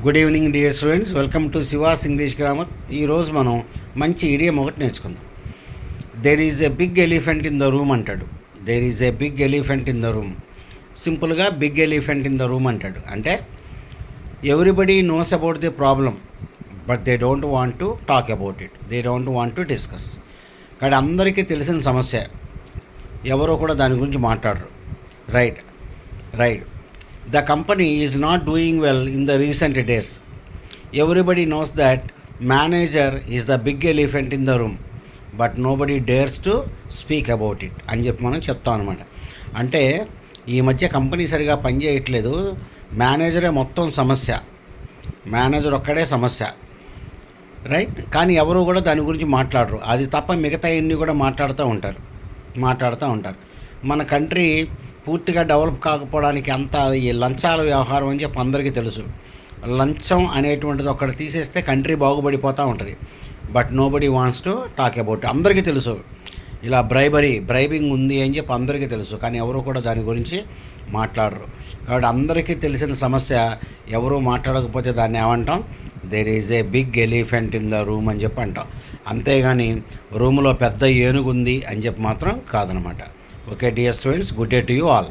Good evening dear students, welcome to Siva's English grammar. ఈరోజు మనం మంచి ఇడియం ఒకటి నేర్చుకుందాం. There is a big elephant in the room అంటాడు. There is a big elephant in the room. సింపుల్గా big elephant in the room అంటాడు. అంటే everybody knows about the problem, but they don't want to talk about it, they don't want to discuss. కానీ అందరికీ తెలిసిన సమస్య, ఎవరో కూడా దాని గురించి మాట్లాడరు. Right. The company is not doing well in the recent days. Everybody knows that manager is the big elephant in the room, but nobody dares to speak about it అని చెప్పి మనం చెప్తాం అనమాట. అంటే ఈ మధ్య కంపెనీ సరిగా పనిచేయట్లేదు, మేనేజరే మొత్తం సమస్య, మేనేజర్ ఒక్కడే సమస్య. రైట్. కానీ ఎవరు కూడా దాని గురించి మాట్లాడరు. అది తప్ప మిగతా అన్నీ కూడా మాట్లాడుతూ ఉంటారు. మన కంట్రీ పూర్తిగా డెవలప్ కాకపోవడానికి అంతా ఈ లంచాల వ్యవహారం అని చెప్పి అందరికీ తెలుసు. లంచం అనేటువంటిది ఒక్కటి తీసేస్తే కంట్రీ బాగుపడిపోతూ ఉంటుంది. But nobody wants to talk about. అందరికీ తెలుసు ఇలా బ్రైబింగ్ ఉంది అని చెప్పి అందరికీ తెలుసు, కానీ ఎవరు కూడా దాని గురించి మాట్లాడరు. కాబట్టి అందరికీ తెలిసిన సమస్య ఎవరు మాట్లాడకపోతే దాన్ని ఏమంటాం? There is a big elephant in the room అని చెప్పి అంటాం. అంతేగాని రూమ్లో పెద్ద ఏనుగు ఉంది అని చెప్పి మాత్రం కాదనమాట. Okay dear students, good day to you all.